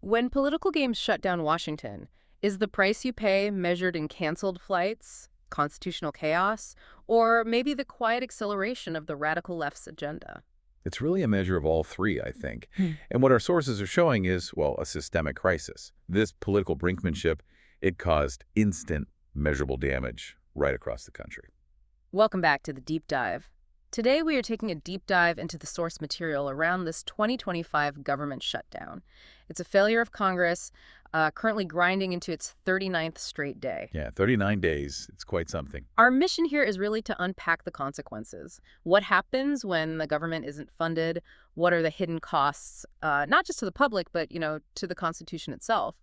When political games shut down Washington, is the price you pay measured in canceled flights, constitutional chaos, or maybe the quiet acceleration of the radical left's agenda? It's really a measure of all three, I think. And what our sources are showing is, well, a systemic crisis. This political brinkmanship, it caused instant, measurable damage right across the country. Welcome back to the Deep Dive. Today we are taking a deep dive into the source material around this 2025 government shutdown. It's a failure of Congress, currently grinding into its 39th straight day. Yeah, 39 days. It's quite something. Our mission here is really to unpack the consequences. What happens when the government isn't funded? What are the hidden costs, not just to the public, but, to the Constitution itself?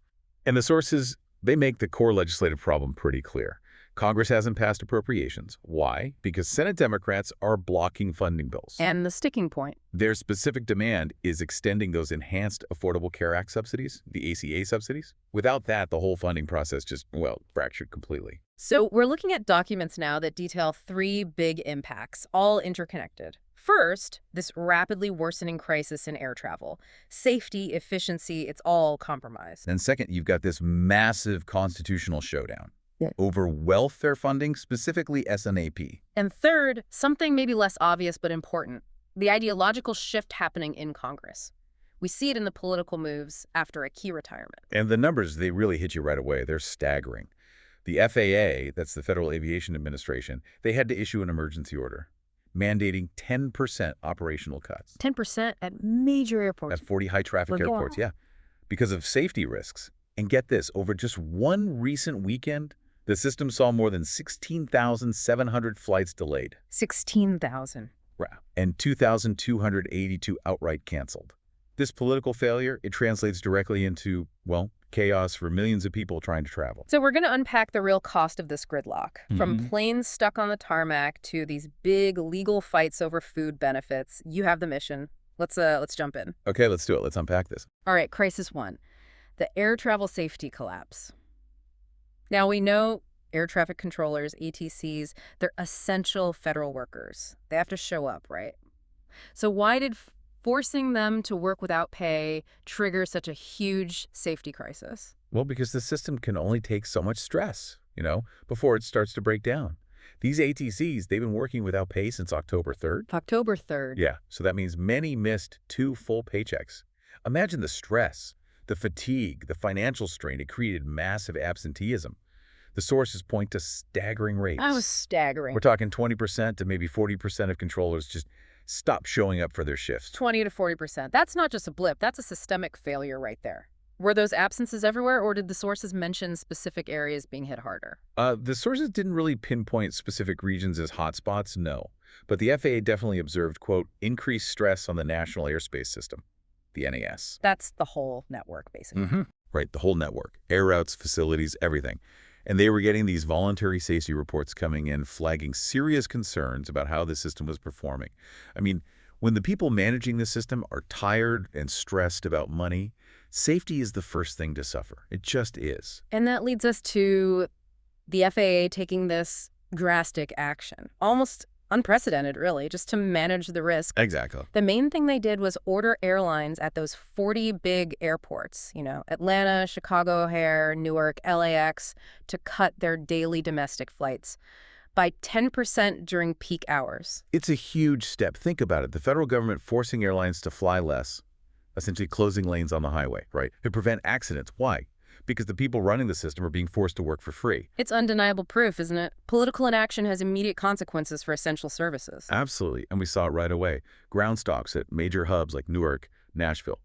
And the sources, they make the core legislative problem pretty clear. Congress hasn't passed appropriations. Why? Because Senate Democrats are blocking funding bills. And the sticking point. Their specific demand is extending those enhanced Affordable Care Act subsidies, the ACA subsidies. Without that, the whole funding process just, fractured completely. So we're looking at documents now that detail three big impacts, all interconnected. First, this rapidly worsening crisis in air travel. Safety, efficiency, it's all compromised. And second, you've got this massive constitutional showdown over welfare funding, specifically SNAP. And third, something maybe less obvious but important, the ideological shift happening in Congress. We see it in the political moves after a key retirement. And the numbers, they really hit you right away. They're staggering. The FAA, that's the Federal Aviation Administration, they had to issue an emergency order mandating 10% operational cuts. 10% at major airports. At 40 high-traffic airports, yeah. Because of safety risks. And get this, over just one recent weekend, the system saw more than 16,700 flights delayed. 16,000. Wow. And 2,282 outright canceled. This political failure, it translates directly into, chaos for millions of people trying to travel. So we're going to unpack the real cost of this gridlock, from planes stuck on the tarmac to these big legal fights over food benefits. You have the mission. Let's jump in. Okay, let's do it. Let's unpack this. All right, crisis one, the air travel safety collapse. Now, we know air traffic controllers, ATCs, they're essential federal workers. They have to show up, right? So why did forcing them to work without pay trigger such a huge safety crisis? Well, because the system can only take so much stress, before it starts to break down. These ATCs, they've been working without pay since October 3rd. October 3rd. Yeah, so that means many missed 2 full paychecks. Imagine the stress, the fatigue, the financial strain. It created massive absenteeism. The sources point to staggering rates. That was staggering. We're talking 20% to maybe 40% of controllers just stop showing up for their shifts. 20 to 40%. That's not just a blip. That's a systemic failure right there. Were those absences everywhere, or did the sources mention specific areas being hit harder? The sources didn't really pinpoint specific regions as hotspots, no. But the FAA definitely observed, quote, increased stress on the National Airspace System, the NAS. That's the whole network, basically. Right, the whole network. Air routes, facilities, everything. And they were getting these voluntary safety reports coming in, flagging serious concerns about how the system was performing. I mean, when the people managing the system are tired and stressed about money, safety is the first thing to suffer. It just is. And that leads us to the FAA taking this drastic action. Almost unprecedented, really, just to manage the risk. Exactly. The main thing they did was order airlines at those 40 big airports, Atlanta, Chicago O'Hare, Newark, LAX, to cut their daily domestic flights by 10% during peak hours. It's a huge step. Think about it. The federal government forcing airlines to fly less, essentially closing lanes on the highway, right? To prevent accidents. Why? Because the people running the system are being forced to work for free. It's undeniable proof, isn't it? Political inaction has immediate consequences for essential services. Absolutely. And we saw it right away. Ground stocks at major hubs like Newark, Nashville,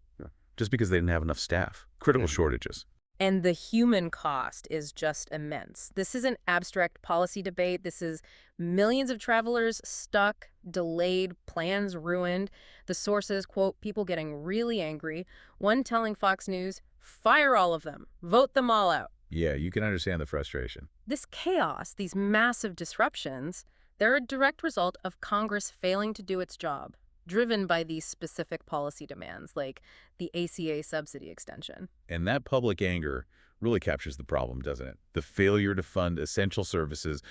just because they didn't have enough staff. Critical shortages. And the human cost is just immense. This isn't abstract policy debate. This is millions of travelers stuck, delayed, plans ruined. The sources, quote, people getting really angry. One telling Fox News, fire all of them. Vote them all out. Yeah, you can understand the frustration. This chaos, these massive disruptions, they're a direct result of Congress failing to do its job, driven by these specific policy demands, like the ACA subsidy extension. And that public anger really captures the problem, doesn't it? The failure to fund essential services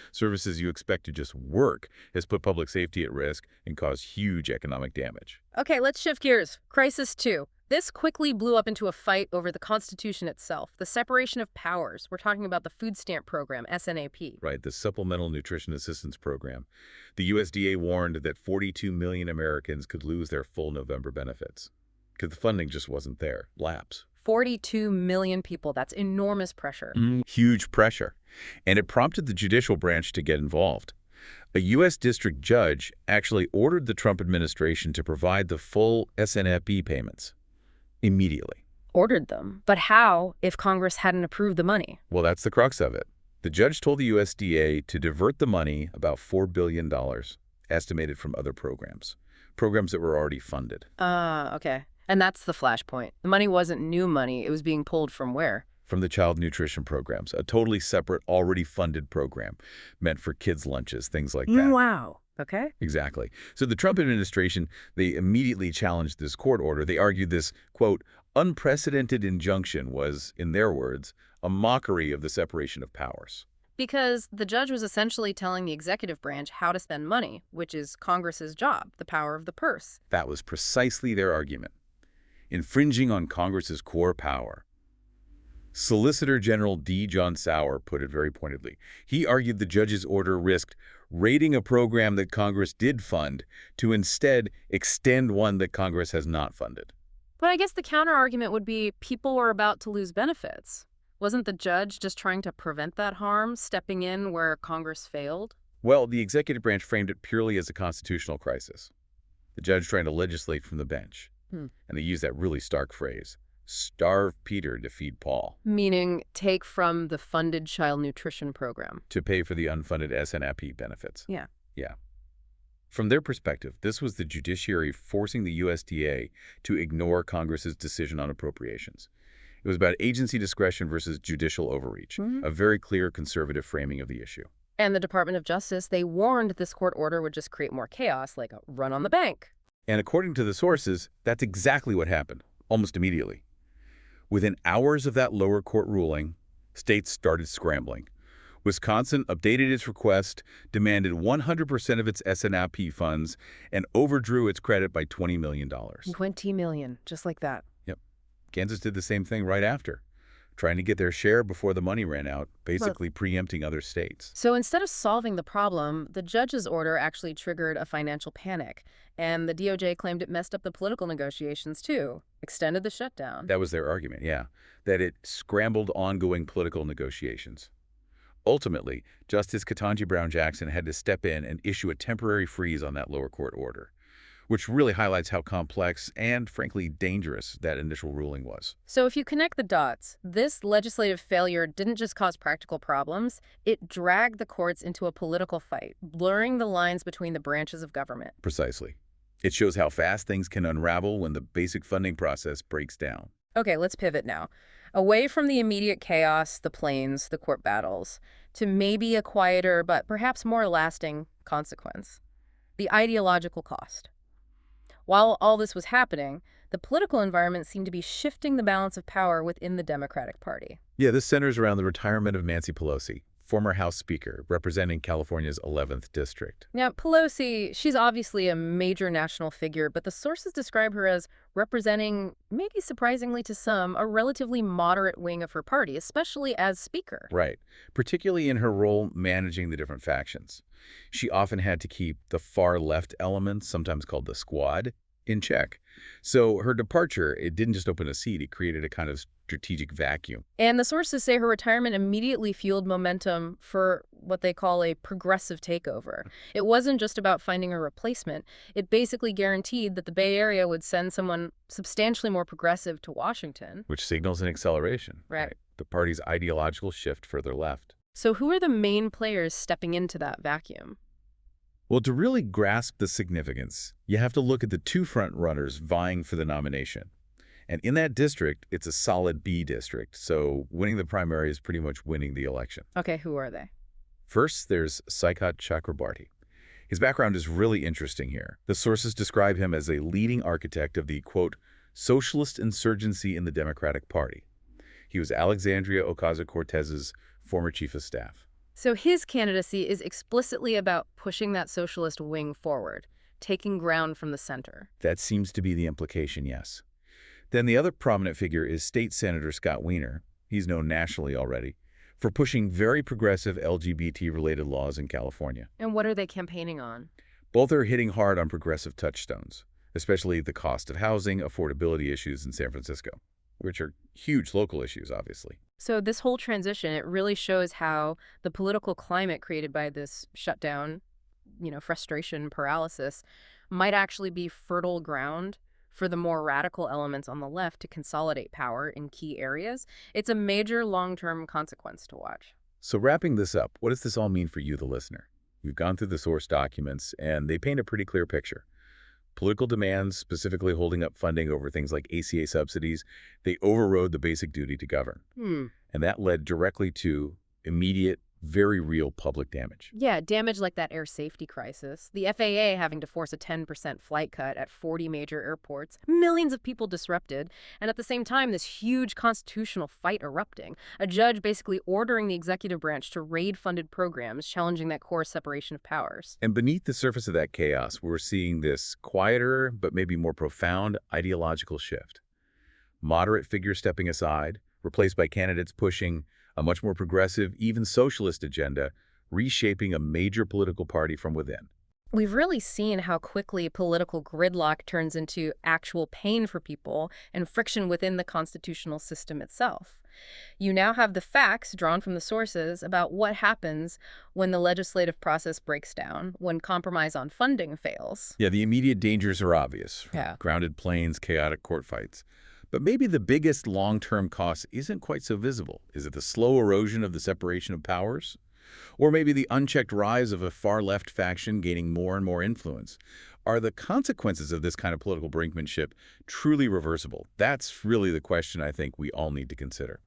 you expect to just work, has put public safety at risk and caused huge economic damage. Okay, let's shift gears. Crisis 2, This quickly blew up into a fight over the Constitution itself, the separation of powers. We're talking about the food stamp program, SNAP. Right, the Supplemental Nutrition Assistance Program. The USDA warned that 42 million Americans could lose their full November benefits because the funding just wasn't there. Lapse. 42 million people. That's enormous pressure. Huge pressure. And it prompted the judicial branch to get involved. A U.S. district judge actually ordered the Trump administration to provide the full SNAP payments immediately. Ordered them. But how if Congress hadn't approved the money? Well, that's the crux of it. The judge told the USDA to divert the money, about $4 billion, estimated from other programs that were already funded. Okay. And that's the flashpoint. The money wasn't new money. It was being pulled from where? From the child nutrition programs, a totally separate, already funded program meant for kids' lunches, things like that. Wow. Okay. Exactly. So the Trump administration, they immediately challenged this court order. They argued this, quote, unprecedented injunction was, in their words, a mockery of the separation of powers. Because the judge was essentially telling the executive branch how to spend money, which is Congress's job, the power of the purse. That was precisely their argument, infringing on Congress's core power. Solicitor General D. John Sauer put it very pointedly. He argued the judge's order risked raiding a program that Congress did fund to instead extend one that Congress has not funded. But I guess the counter-argument would be people were about to lose benefits. Wasn't the judge just trying to prevent that harm, stepping in where Congress failed? Well, the executive branch framed it purely as a constitutional crisis. The judge trying to legislate from the bench. And they used that really stark phrase, starve Peter to feed Paul. Meaning take from the funded child nutrition program. To pay for the unfunded SNAP benefits. Yeah. From their perspective, this was the judiciary forcing the USDA to ignore Congress's decision on appropriations. It was about agency discretion versus judicial overreach, a very clear conservative framing of the issue. And the Department of Justice, they warned this court order would just create more chaos, like a run on the bank. And according to the sources, that's exactly what happened, almost immediately. Within hours of that lower court ruling, states started scrambling. Wisconsin updated its request, demanded 100% of its SNAP funds, and overdrew its credit by $20 million. $20 million, just like that. Yep. Kansas did the same thing right after, trying to get their share before the money ran out, basically preempting other states. So instead of solving the problem, the judge's order actually triggered a financial panic. And the DOJ claimed it messed up the political negotiations, too. Extended the shutdown. That was their argument, yeah, that it scrambled ongoing political negotiations. Ultimately, Justice Ketanji Brown Jackson had to step in and issue a temporary freeze on that lower court order, which really highlights how complex and, frankly, dangerous that initial ruling was. So if you connect the dots, this legislative failure didn't just cause practical problems, it dragged the courts into a political fight, blurring the lines between the branches of government. Precisely. It shows how fast things can unravel when the basic funding process breaks down. Okay, let's pivot now. Away from the immediate chaos, the planes, the court battles, to maybe a quieter but perhaps more lasting consequence. The ideological cost. While all this was happening, the political environment seemed to be shifting the balance of power within the Democratic Party. Yeah, this centers around the retirement of Nancy Pelosi, former House Speaker, representing California's 11th District. Now, Pelosi, she's obviously a major national figure, but the sources describe her as representing, maybe surprisingly to some, a relatively moderate wing of her party, especially as Speaker. Right, particularly in her role managing the different factions. She often had to keep the far-left elements, sometimes called the squad, in check. So her departure, it didn't just open a seat, it created a kind of strategic vacuum. And the sources say her retirement immediately fueled momentum for what they call a progressive takeover. It wasn't just about finding a replacement. It basically guaranteed that the Bay Area would send someone substantially more progressive to Washington. Which signals an acceleration. Right. The party's ideological shift further left. So who are the main players stepping into that vacuum? Well, to really grasp the significance, you have to look at the two front-runners vying for the nomination. And in that district, it's a solid B district, so winning the primary is pretty much winning the election. Okay, who are they? First, there's Saikat Chakrabarti. His background is really interesting here. The sources describe him as a leading architect of the, quote, socialist insurgency in the Democratic Party. He was Alexandria Ocasio-Cortez's former chief of staff. So his candidacy is explicitly about pushing that socialist wing forward, taking ground from the center. That seems to be the implication, yes. Then the other prominent figure is State Senator Scott Wiener. He's known nationally already for pushing very progressive LGBT-related laws in California. And what are they campaigning on? Both are hitting hard on progressive touchstones, especially the cost of housing, affordability issues in San Francisco, which are huge local issues, obviously. So this whole transition, it really shows how the political climate created by this shutdown, frustration, paralysis, might actually be fertile ground for the more radical elements on the left to consolidate power in key areas. It's a major long-term consequence to watch. So wrapping this up, what does this all mean for you, the listener? We've gone through the source documents, and they paint a pretty clear picture. Political demands, specifically holding up funding over things like ACA subsidies, they overrode the basic duty to govern. And that led directly to immediate, very real public damage. Yeah, damage like that air safety crisis, the FAA having to force a 10% flight cut at 40 major airports, millions of people disrupted, and at the same time, this huge constitutional fight erupting, a judge basically ordering the executive branch to raid funded programs, challenging that core separation of powers. And beneath the surface of that chaos, we're seeing this quieter, but maybe more profound ideological shift. Moderate figures stepping aside, replaced by candidates pushing a much more progressive, even socialist agenda, reshaping a major political party from within. We've really seen how quickly political gridlock turns into actual pain for people and friction within the constitutional system itself. You now have the facts drawn from the sources about what happens when the legislative process breaks down, when compromise on funding fails. Yeah, the immediate dangers are obvious. Yeah. Grounded planes, chaotic court fights. But maybe the biggest long-term cost isn't quite so visible. Is it the slow erosion of the separation of powers? Or maybe the unchecked rise of a far-left faction gaining more and more influence? Are the consequences of this kind of political brinkmanship truly reversible? That's really the question I think we all need to consider.